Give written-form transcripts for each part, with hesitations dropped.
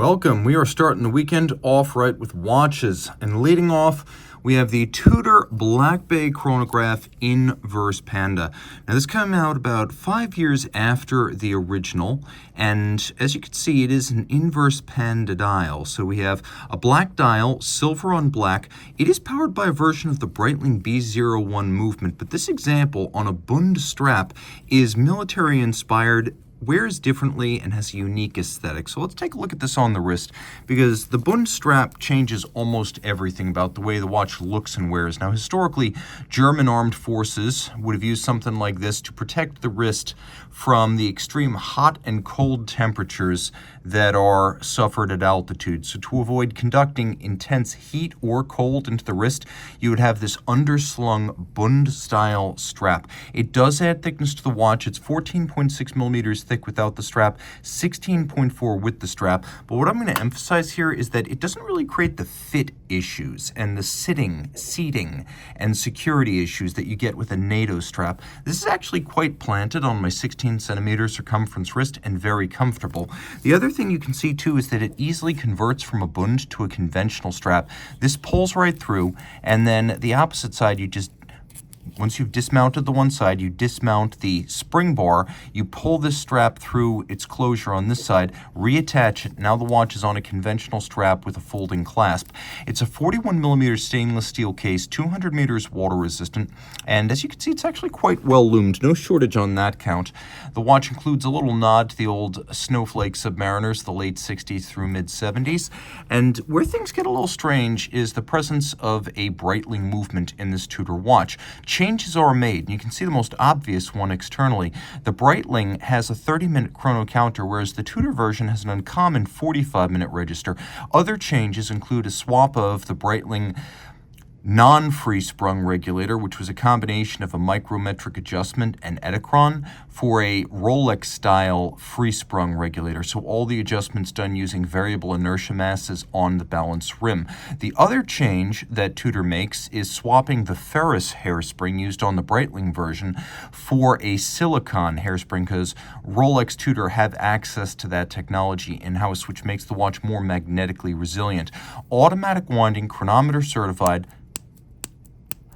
Welcome. We are starting the weekend off right with watches. And leading off, we have the Tudor Black Bay Chronograph Inverse Panda. Now, this came out about 5 years after the original, and as you can see, it is an inverse Panda dial. So we have a black dial, silver on black. It is powered by a version of the Breitling B01 movement, but this example on a Bund strap is military-inspired, wears differently, and has a unique aesthetic. So let's take a look at this on the wrist, because the Bund strap changes almost everything about the way the watch looks and wears. Now, historically, German armed forces would have used something like this to protect the wrist from the extreme hot and cold temperatures that are suffered at altitude. So to avoid conducting intense heat or cold into the wrist, you would have this underslung Bund-style strap. It does add thickness to the watch. It's 14.6 millimeters thick without the strap, 16.4 with the strap. But what I'm going to emphasize here is that it doesn't really create the fit issues and the seating, and security issues that you get with a NATO strap. This is actually quite planted on my 16 centimeter circumference wrist and very comfortable. The other thing you can see too is that it easily converts from a Bund to a conventional strap. This pulls right through, and then the opposite side, once you've dismounted the one side, you dismount the spring bar, you pull this strap through its closure on this side, reattach it. Now the watch is on a conventional strap with a folding clasp. It's a 41 millimeter stainless steel case, 200 meters water resistant, and as you can see, it's actually quite well loomed. No shortage on that count. The watch includes a little nod to the old Snowflake Submariners, the late 60s through mid 70s. And where things get a little strange is the presence of a Breitling movement in this Tudor watch. Changes are made, and you can see the most obvious one externally. The Breitling has a 30-minute chrono counter, whereas the Tudor version has an uncommon 45-minute register. Other changes include a swap of the Breitling non-free sprung regulator, which was a combination of a micrometric adjustment and Etikron, for a Rolex style free sprung regulator. So all the adjustments done using variable inertia masses on the balance rim. The other change that Tudor makes is swapping the ferrous hairspring used on the Breitling version for a silicon hairspring, because Rolex Tudor have access to that technology in-house, which makes the watch more magnetically resilient. Automatic winding, chronometer certified,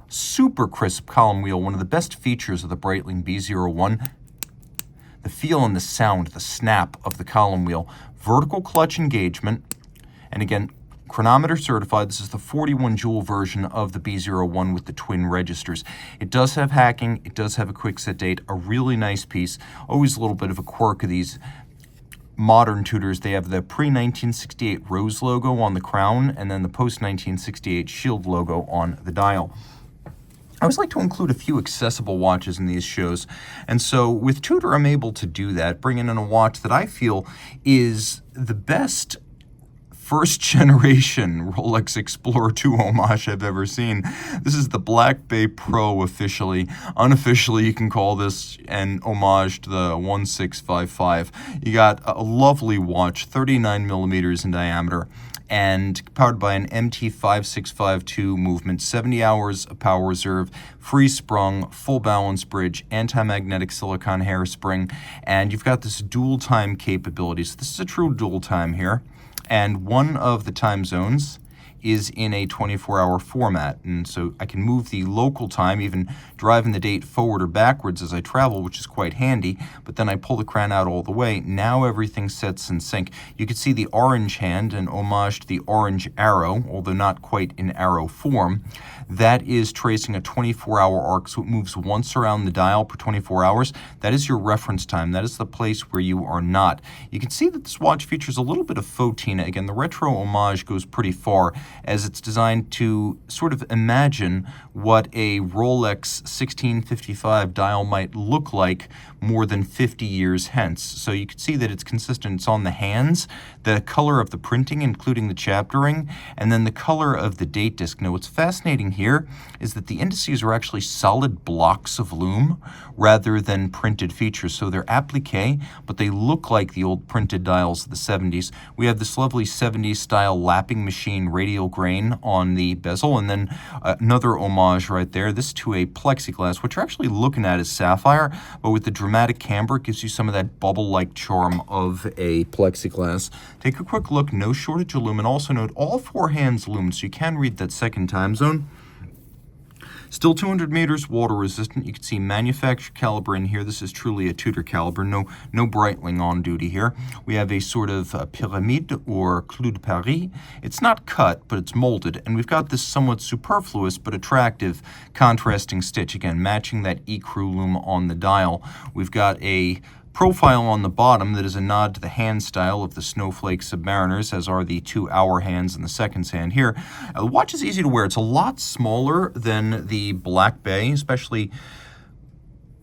super crisp column wheel, one of the best features of the Breitling B01. The feel and the sound, the snap of the column wheel. Vertical clutch engagement, and again, chronometer certified. This is the 41 joule version of the B01 with the twin registers. It does have hacking, it does have a quick set date, a really nice piece. Always a little bit of a quirk of these modern Tudors. They have the pre-1968 rose logo on the crown, and then the post-1968 shield logo on the dial. I always like to include a few accessible watches in these shows, and so with Tudor I'm able to do that, bringing in a watch that I feel is the best first generation Rolex Explorer 2 homage I've ever seen. This is the Black Bay Pro officially. Unofficially, you can call this an homage to the 1655. You got a lovely watch, 39 millimeters in diameter, and powered by an MT5652 movement, 70 hours of power reserve, free sprung, full balance bridge, anti-magnetic silicon hairspring, and you've got this dual time capability. So this is a true dual time here, and one of the time zones is in a 24-hour format, and so I can move the local time, even driving the date forward or backwards as I travel, which is quite handy, but then I pull the crown out all the way. Now everything sets in sync. You can see the orange hand, an homage to the orange arrow, although not quite in arrow form. That is tracing a 24-hour arc, so it moves once around the dial per 24 hours. That is your reference time. That is the place where you are not. You can see that this watch features a little bit of photina. Again, the retro homage goes pretty far, as it's designed to sort of imagine what a Rolex 1655 dial might look like more than 50 years hence. So you can see that it's consistent. It's on the hands, the color of the printing, including the chaptering, and then the color of the date disc. Now, what's fascinating here is that the indices are actually solid blocks of loom rather than printed features. So they're applique, but they look like the old printed dials of the 70s. We have this lovely 70s style lapping machine radio steel grain on the bezel, and then another homage right there, this to a plexiglass. What you're actually looking at is sapphire, but with the dramatic camber, it gives you some of that bubble-like charm of a plexiglass. Take a quick look, no shortage of lumen. Also note all 4 hands lumen, so you can read that second time zone. Still 200 meters, water resistant. You can see manufacturer caliber in here. This is truly a Tudor caliber. No Breitling on duty here. We have a sort of pyramide or clou de Paris. It's not cut, but it's molded. And we've got this somewhat superfluous but attractive contrasting stitch. Again, matching that ecru loom on the dial. We've got a profile on the bottom that is a nod to the hand style of the Snowflake Submariners, as are the 2 hour hands and the seconds hand here. The watch is easy to wear. It's a lot smaller than the Black Bay, especially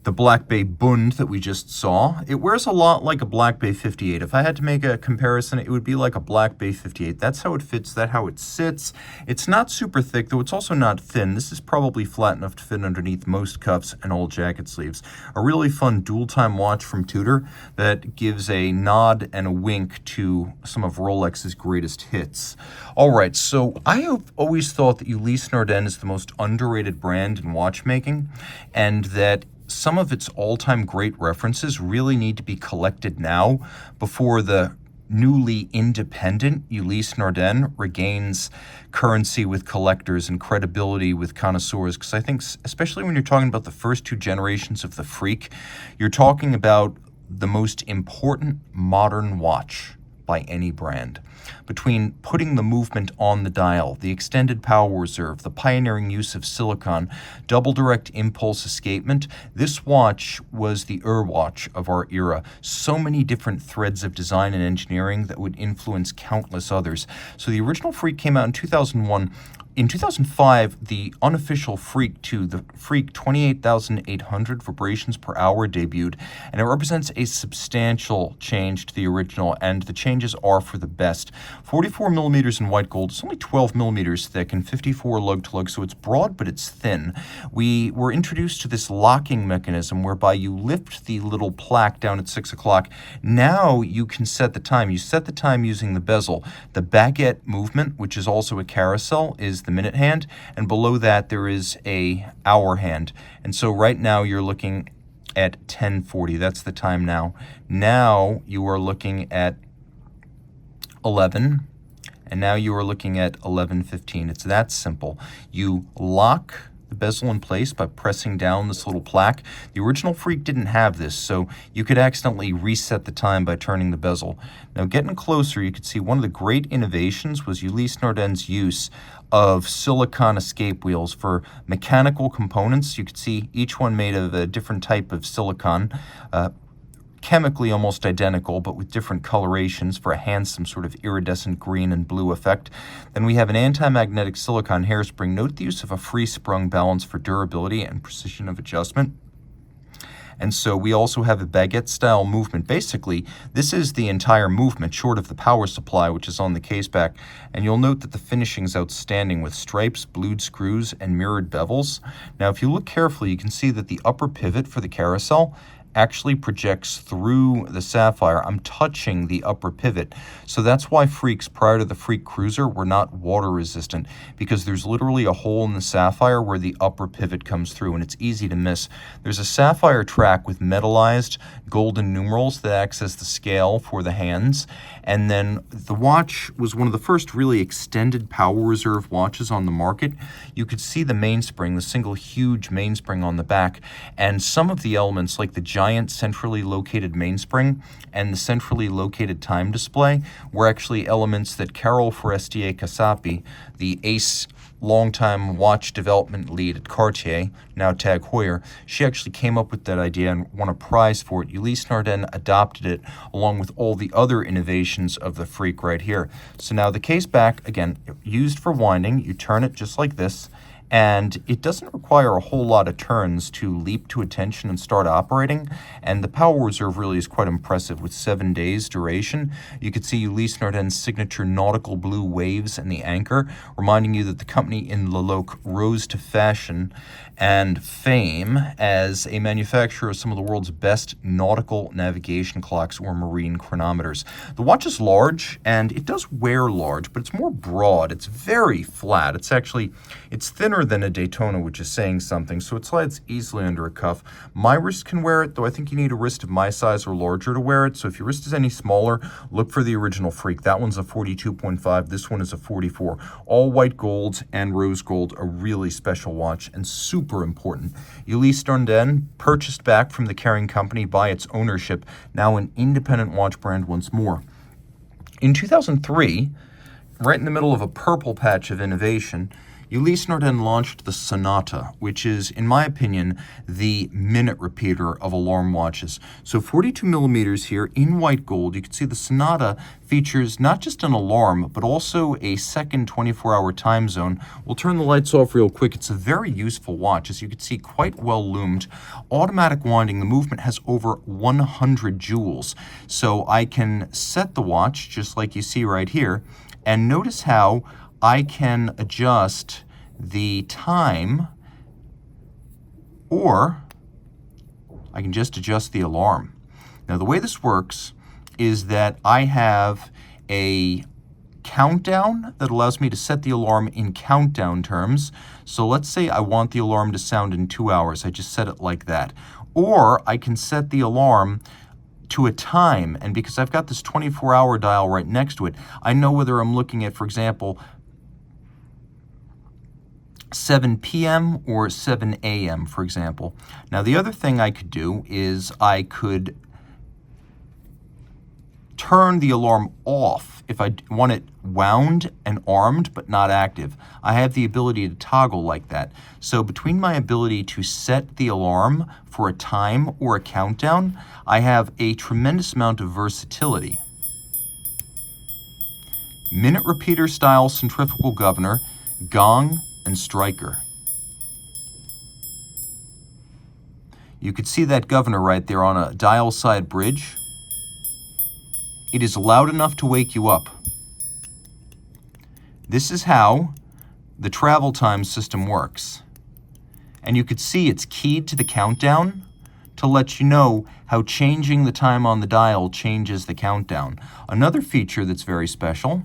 the Black Bay Bund that we just saw. It wears a lot like a Black Bay 58. If I had to make a comparison, it would be like a Black Bay 58. That's how it fits, that's how it sits. It's not super thick, though it's also not thin. This is probably flat enough to fit underneath most cuffs and all jacket sleeves. A really fun dual-time watch from Tudor that gives a nod and a wink to some of Rolex's greatest hits. All right, so I have always thought that Ulysse Nardin is the most underrated brand in watchmaking, and that some of its all-time great references really need to be collected now before the newly independent Ulysse Nardin regains currency with collectors and credibility with connoisseurs. Because I think, especially when you're talking about the first 2 generations of the Freak, you're talking about the most important modern watch by any brand. Between putting the movement on the dial, the extended power reserve, the pioneering use of silicon, double direct impulse escapement, this watch was the watch of our era. So many different threads of design and engineering that would influence countless others. So the original Freak came out in 2001. In 2005, the unofficial Freak 2, the Freak 28,800 vibrations per hour debuted, and it represents a substantial change to the original, and the changes are for the best. 44 millimeters in white gold. It's only 12 millimeters thick and 54 lug to lug, so it's broad, but it's thin. We were introduced to this locking mechanism whereby you lift the little plaque down at 6 o'clock. Now you can set the time. You set the time using the bezel. The baguette movement, which is also a carousel, is the minute hand, and below that there is a hour hand. And so right now you're looking at 10:40. That's the time now. Now you are looking at 11, and now you are looking at 11:15. It's that simple. You lock the bezel in place by pressing down this little plaque. The original Freak didn't have this, so you could accidentally reset the time by turning the bezel. Now, getting closer, you could see one of the great innovations was Ulysse Nardin's use of silicon escape wheels for mechanical components. You could see each one made of a different type of silicon, chemically almost identical, but with different colorations for a handsome sort of iridescent green and blue effect. Then we have an anti-magnetic silicon hairspring. Note the use of a free-sprung balance for durability and precision of adjustment. And so we also have a baguette-style movement. Basically, this is the entire movement, short of the power supply, which is on the case back. And you'll note that the finishing is outstanding with stripes, blued screws, and mirrored bevels. Now, if you look carefully, you can see that the upper pivot for the carousel actually projects through the sapphire. I'm touching the upper pivot. So that's why Freaks prior to the Freak Cruiser were not water resistant, because there's literally a hole in the sapphire where the upper pivot comes through, and it's easy to miss. There's a sapphire track with metallized golden numerals that acts as the scale for the hands. And then the watch was one of the first really extended power reserve watches on the market. You could see the mainspring, the single huge mainspring on the back, and some of the elements like the giant centrally located mainspring and the centrally located time display were actually elements that Carol Forestier-Casapi, the ace longtime watch development lead at Cartier, now Tag Heuer, she actually came up with that idea and won a prize for it. Ulysse Nardin adopted it along with all the other innovations of the Freak right here. So now the case back, again, used for winding, you turn it just like this, and it doesn't require a whole lot of turns to leap to attention and start operating, and the power reserve really is quite impressive with 7 days duration. You can see Ulysse Nardin's signature nautical blue waves and the anchor, reminding you that the company in Leloc rose to fashion and fame as a manufacturer of some of the world's best nautical navigation clocks or marine chronometers. The watch is large, and it does wear large, but it's more broad. It's very flat. It's thinner than a Daytona, which is saying something, so it slides easily under a cuff. My wrist can wear it, though I think you need a wrist of my size or larger to wear it, so if your wrist is any smaller, look for the original Freak. That one's a 42.5, this one is a 44. All white gold and rose gold, a really special watch and super important. Ulysse Nardin, purchased back from the carrying company by its ownership, now an independent watch brand once more. In 2003, right in the middle of a purple patch of innovation, Ulysse Nardin launched the Sonata, which is, in my opinion, the minute repeater of alarm watches. So 42 millimeters here in white gold. You can see the Sonata features not just an alarm, but also a second 24-hour time zone. We'll turn the lights off real quick. It's a very useful watch, as you can see, quite well loomed. Automatic winding, the movement has over 100 joules. So I can set the watch, just like you see right here, and notice how I can adjust the time, or I can just adjust the alarm. Now, the way this works is that I have a countdown that allows me to set the alarm in countdown terms. So let's say I want the alarm to sound in 2 hours. I just set it like that. Or I can set the alarm to a time, and because I've got this 24-hour dial right next to it, I know whether I'm looking at, for example, 7 p.m. or 7 a.m., for example. Now, the other thing I could do is I could turn the alarm off if I want it wound and armed but not active. I have the ability to toggle like that. So between my ability to set the alarm for a time or a countdown, I have a tremendous amount of versatility. Minute repeater style centrifugal governor, gong, and striker. You could see that governor right there on a dial side bridge. It is loud enough to wake you up. This is how the travel time system works. And you could see it's keyed to the countdown to let you know how changing the time on the dial changes the countdown. Another feature that's very special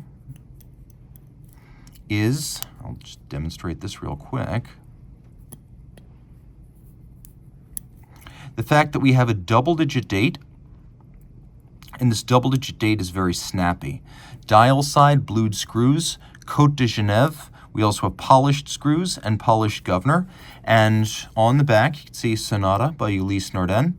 is, I'll just demonstrate this real quick, the fact that we have a double-digit date, and this double-digit date is very snappy. Dial side blued screws, Côte de Genève. We also have polished screws and polished governor. And on the back, you can see Sonata by Ulysse Nardin.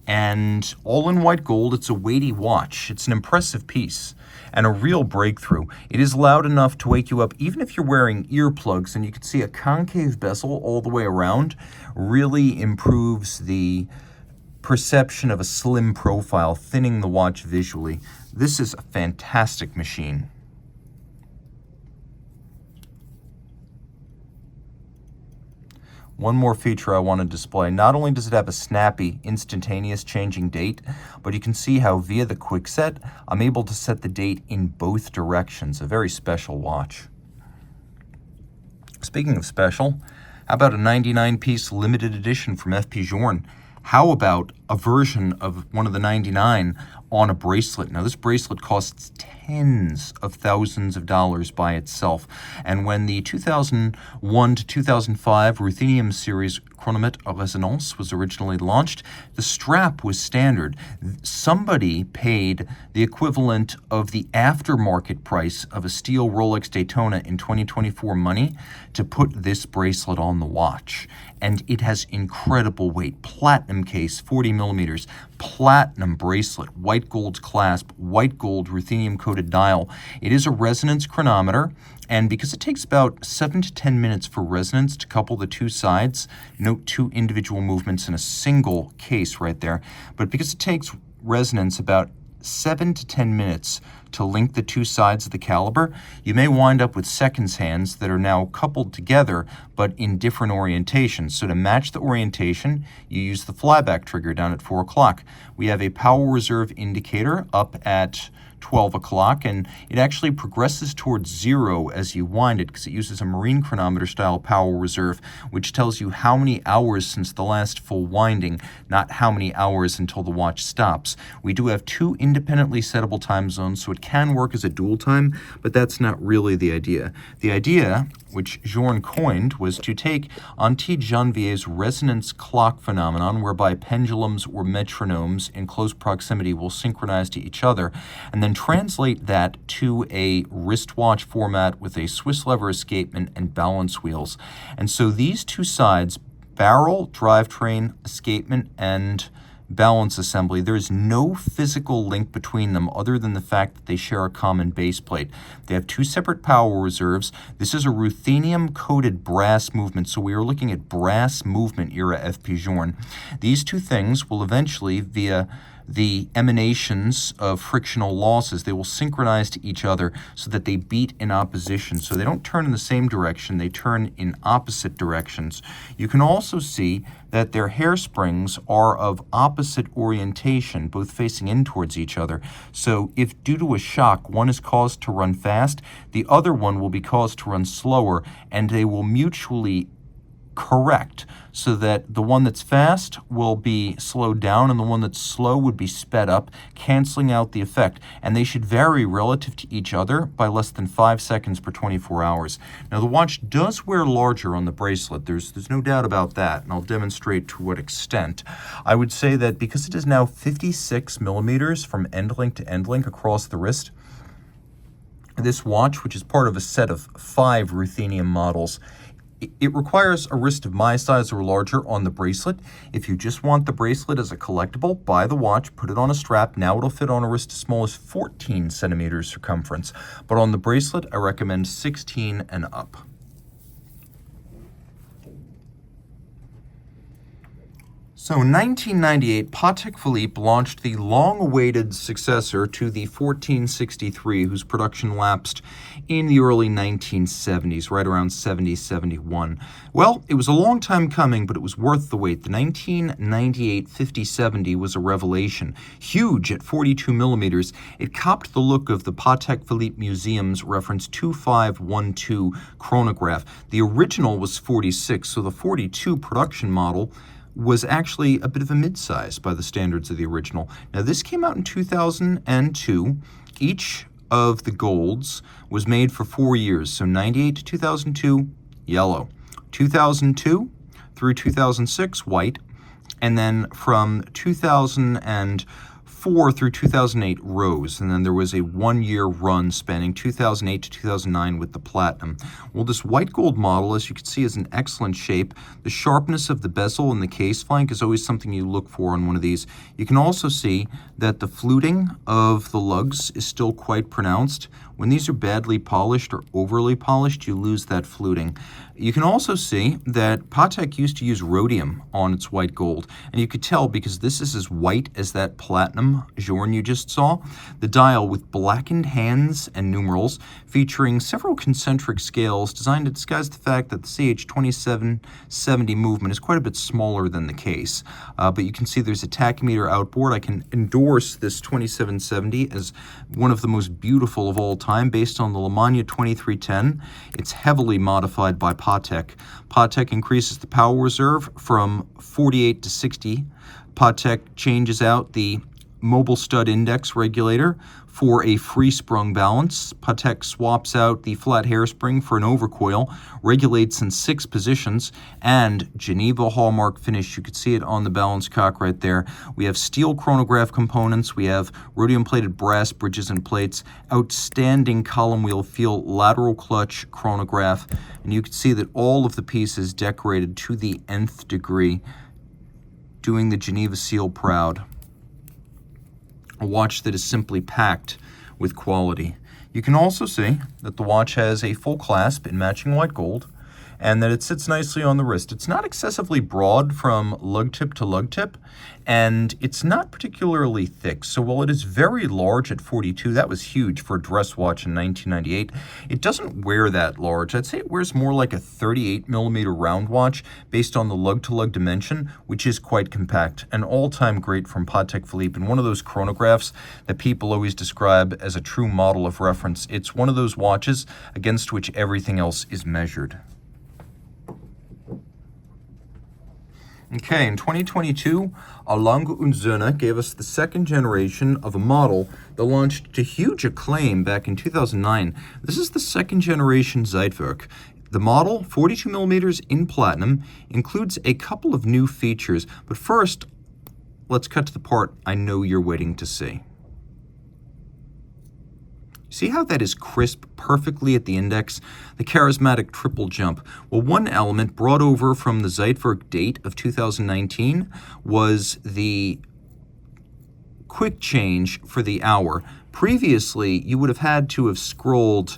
And all in white gold, it's a weighty watch. It's an impressive piece and a real breakthrough. It is loud enough to wake you up even if you're wearing earplugs, and you can see a concave bezel all the way around really improves the perception of a slim profile, thinning the watch visually. This is a fantastic machine. One more feature I want to display. Not only does it have a snappy, instantaneous changing date, but you can see how via the quick set, I'm able to set the date in both directions. A very special watch. Speaking of special, how about a 99-piece limited edition from FP Journe? How about a version of one of the 99 on a bracelet? Now, this bracelet costs tens of thousands of dollars by itself. And when the 2001 to 2005 Ruthenium series Chronometre Resonance was originally launched, the strap was standard. Somebody paid the equivalent of the aftermarket price of a steel Rolex Daytona in 2024 money to put this bracelet on the watch. And it has incredible weight. Platinum case, 40 millimeters, platinum bracelet, white gold clasp, white gold ruthenium coated dial. It is a resonance chronometer, and because it takes about 7 to 10 minutes for resonance to couple the two sides, note 2 individual movements in a single case right there, but because it takes resonance about 7 to 10 minutes to link the two sides of the caliber. You may wind up with seconds hands that are now coupled together, but in different orientations. So to match the orientation, you use the flyback trigger down at 4 o'clock. We have a power reserve indicator up at 12 o'clock, and it actually progresses towards 0 as you wind it because it uses a marine chronometer style power reserve, which tells you how many hours since the last full winding, not how many hours until the watch stops. We do have 2 independently settable time zones, so it can work as a dual time, but that's not really the idea. The idea, which Journe coined, was to take Janvier's resonance clock phenomenon, whereby pendulums or metronomes in close proximity will synchronize to each other, and then translate that to a wristwatch format with a Swiss lever escapement and balance wheels. And so these two sides, barrel, drivetrain, escapement, and balance assembly, there is no physical link between them other than the fact that they share a common base plate. They have 2 separate power reserves. This is a ruthenium-coated brass movement, so we are looking at brass movement era FP Journe. These two things will eventually, via the emanations of frictional losses, they will synchronize to each other so that they beat in opposition. So they don't turn in the same direction, they turn in opposite directions. You can also see that their hairsprings are of opposite orientation, both facing in towards each other. So if due to a shock one is caused to run fast, the other one will be caused to run slower, and they will mutually correct so that the one that's fast will be slowed down and the one that's slow would be sped up, canceling out the effect. And they should vary relative to each other by less than 5 seconds per 24 hours. Now the watch does wear larger on the bracelet. There's no doubt about that, and I'll demonstrate to what extent. I would say that because it is now 56 millimeters from end link to end link across the wrist, this watch, which is part of a set of 5 ruthenium models, it requires a wrist of my size or larger on the bracelet. If you just want the bracelet as a collectible, buy the watch, put it on a strap. Now it'll fit on a wrist as small as 14 centimeters circumference. But on the bracelet, I recommend 16 and up. So in 1998, Patek Philippe launched the long-awaited successor to the 1463, whose production lapsed in the early 1970s, right around 70, 71. Well, it was a long time coming, but it was worth the wait. The 1998 5070 was a revelation. Huge at 42 millimeters, it copped the look of the Patek Philippe Museum's reference 2512 chronograph. The original was 46, so the 42 production model was actually a bit of a mid-size by the standards of the original. Now this came out in 2002. Each of the golds was made for 4 years, so 98 to 2002, yellow. 2002 through 2006, white. And then from 2004 through 2008, rose. And then there was a 1-year run spanning 2008 to 2009 with the platinum. Well, this white gold model, as you can see, is in excellent shape. The sharpness of the bezel and the case flank is always something you look for on one of these. You can also see that the fluting of the lugs is still quite pronounced. When these are badly polished or overly polished, you lose that fluting. You can also see that Patek used to use rhodium on its white gold, and you could tell because this is as white as that platinum Journe you just saw. The dial with blackened hands and numerals featuring several concentric scales designed to disguise the fact that the CH2770 movement is quite a bit smaller than the case. But you can see there's a tachymeter outboard. I can endorse this 2770 as one of the most beautiful of all time based on the Lemania 2310. It's heavily modified by Patek. Patek increases the power reserve from 48 to 60. Patek changes out the mobile stud index regulator for a free-sprung balance. Patek swaps out the flat hairspring for an overcoil, regulates in 6 positions, and Geneva hallmark finish. You could see it on the balance cock right there. We have steel chronograph components. We have rhodium-plated brass bridges and plates, outstanding column wheel feel, lateral clutch chronograph, and you can see that all of the pieces decorated to the nth degree, doing the Geneva seal proud. A watch that is simply packed with quality. You can also see that the watch has a full clasp in matching white gold, and that it sits nicely on the wrist. It's not excessively broad from lug tip to lug tip, and it's not particularly thick. So while it is very large at 42, that was huge for a dress watch in 1998, it doesn't wear that large. I'd say it wears more like a 38 millimeter round watch based on the lug-to-lug dimension, which is quite compact. An all-time great from Patek Philippe, and one of those chronographs that people always describe as a true model of reference. It's one of those watches against which everything else is measured. Okay, in 2022, Lange and Sohne gave us the second generation of a model that launched to huge acclaim back in 2009. This is the second generation Zeitwerk. The model, 42 millimeters in platinum, includes a couple of new features. But first, let's cut to the part I know you're waiting to see. See how that is crisp perfectly at the index? The charismatic triple jump. Well, one element brought over from the Zeitwerk date of 2019 was the quick change for the hour. Previously, you would have had to have scrolled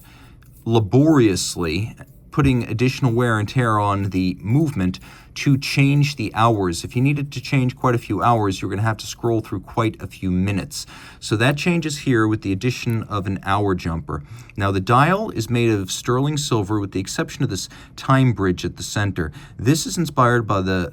laboriously, putting additional wear and tear on the movement to change the hours. If you needed to change quite a few hours, you're going to have to scroll through quite a few minutes. So that changes here with the addition of an hour jumper. Now the dial is made of sterling silver with the exception of this time bridge at the center. This is inspired by the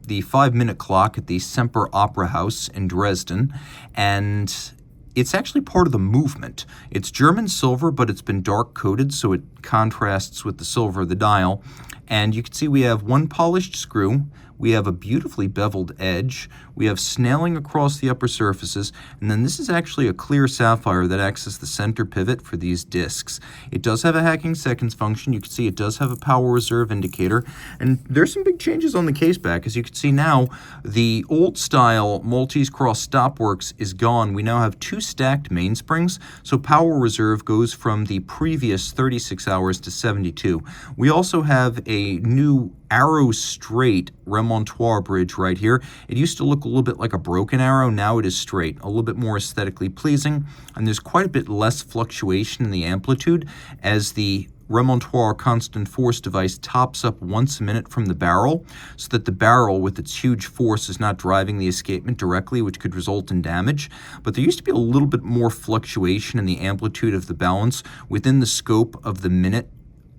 5-minute clock at the Semper Opera House in Dresden, and it's actually part of the movement. It's German silver, but it's been dark coated, so it contrasts with the silver of the dial. And you can see we have one polished screw, we have a beautifully beveled edge, we have snailing across the upper surfaces, and then this is actually a clear sapphire that acts as the center pivot for these discs. It does have a hacking seconds function. You can see it does have a power reserve indicator, and there's some big changes on the case back. As you can see now, the old style Maltese cross stopworks is gone. We now have 2 stacked mainsprings, so power reserve goes from the previous 36 hours to 72. We also have a new arrow straight remontoire bridge right here. It used to look a little bit like a broken arrow. Now it is straight, a little bit more aesthetically pleasing, and there's quite a bit less fluctuation in the amplitude as the remontoire constant force device tops up once a minute from the barrel, so that the barrel with its huge force is not driving the escapement directly, which could result in damage. But there used to be a little bit more fluctuation in the amplitude of the balance within the scope of the minute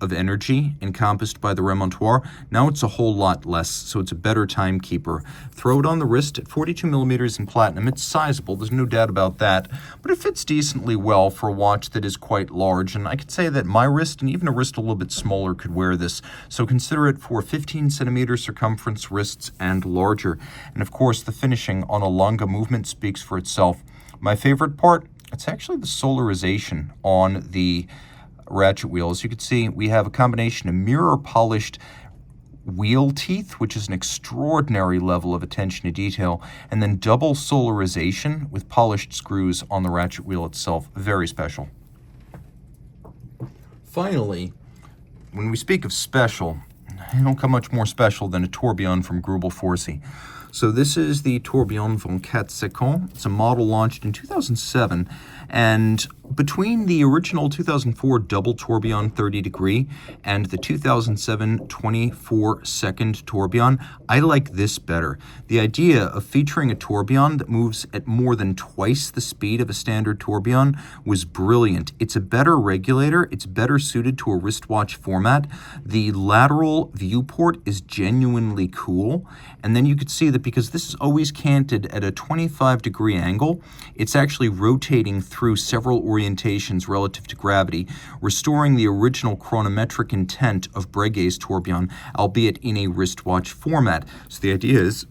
of energy encompassed by the remontoire. Now it's a whole lot less, so it's a better timekeeper. Throw it on the wrist at 42 millimeters in platinum. It's sizable, there's no doubt about that, but it fits decently well for a watch that is quite large, and I could say that my wrist and even a wrist a little bit smaller could wear this, so consider it for 15 centimeter circumference wrists and larger. And of course, the finishing on a Lange movement speaks for itself. My favorite part, it's actually the solarization on the ratchet wheel. As you can see, we have a combination of mirror polished wheel teeth, which is an extraordinary level of attention to detail, and then double solarization with polished screws on the ratchet wheel itself. Very special. Finally, when we speak of special, I don't come much more special than a Tourbillon from Greubel Forsey. So this is the Tourbillon 24 Seconds. It's a model launched in 2007, and between the original 2004 double tourbillon 30 degree and the 2007 24-second tourbillon, I like this better. The idea of featuring a tourbillon that moves at more than twice the speed of a standard tourbillon was brilliant. It's a better regulator. It's better suited to a wristwatch format. The lateral viewport is genuinely cool, and then you could see that because this is always canted at a 25-degree angle, it's actually rotating through several orientations relative to gravity, restoring the original chronometric intent of Breguet's tourbillon, albeit in a wristwatch format. So the idea is,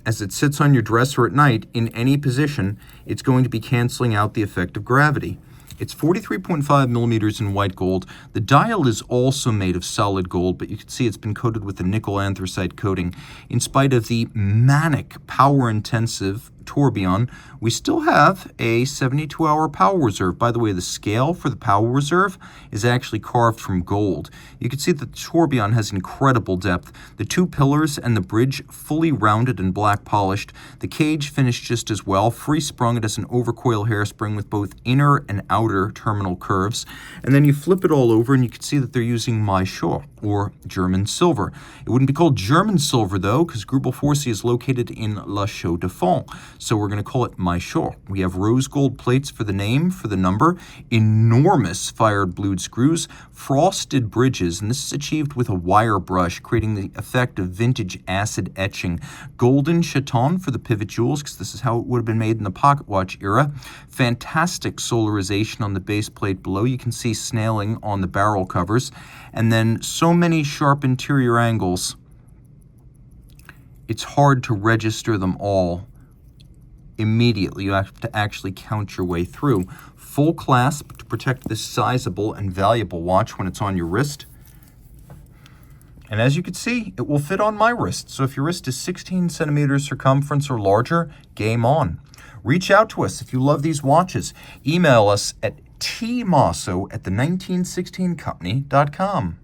as it sits on your dresser at night, in any position, it's going to be canceling out the effect of gravity. It's 43.5 millimeters in white gold. The dial is also made of solid gold, but you can see it's been coated with a nickel anthracite coating. In spite of the manic, power-intensive Tourbillon, we still have a 72-hour power reserve. By the way, the scale for the power reserve is actually carved from gold. You can see that the Tourbillon has incredible depth. The two pillars and the bridge fully rounded and black polished. The cage finished just as well. Free sprung, it has an overcoil hairspring with both inner and outer terminal curves. And then you flip it all over and you can see that they're using Mosso, or German silver. It wouldn't be called German silver though, because Greubel Forsey is located in La Chaux-de-Fonds. So we're going to call it Mosso. We have rose gold plates for the name, for the number, enormous fired blued screws, frosted bridges, and this is achieved with a wire brush, creating the effect of vintage acid etching. Golden chaton for the pivot jewels, because this is how it would have been made in the pocket watch era. Fantastic solarization on the base plate below. You can see snailing on the barrel covers. And then so many sharp interior angles, it's hard to register them all immediately. You have to actually count your way through. Full clasp to protect this sizable and valuable watch when it's on your wrist. And as you can see, it will fit on my wrist. So if your wrist is 16 centimeters circumference or larger, game on. Reach out to us if you love these watches. Email us at tmosso@the1916company.com.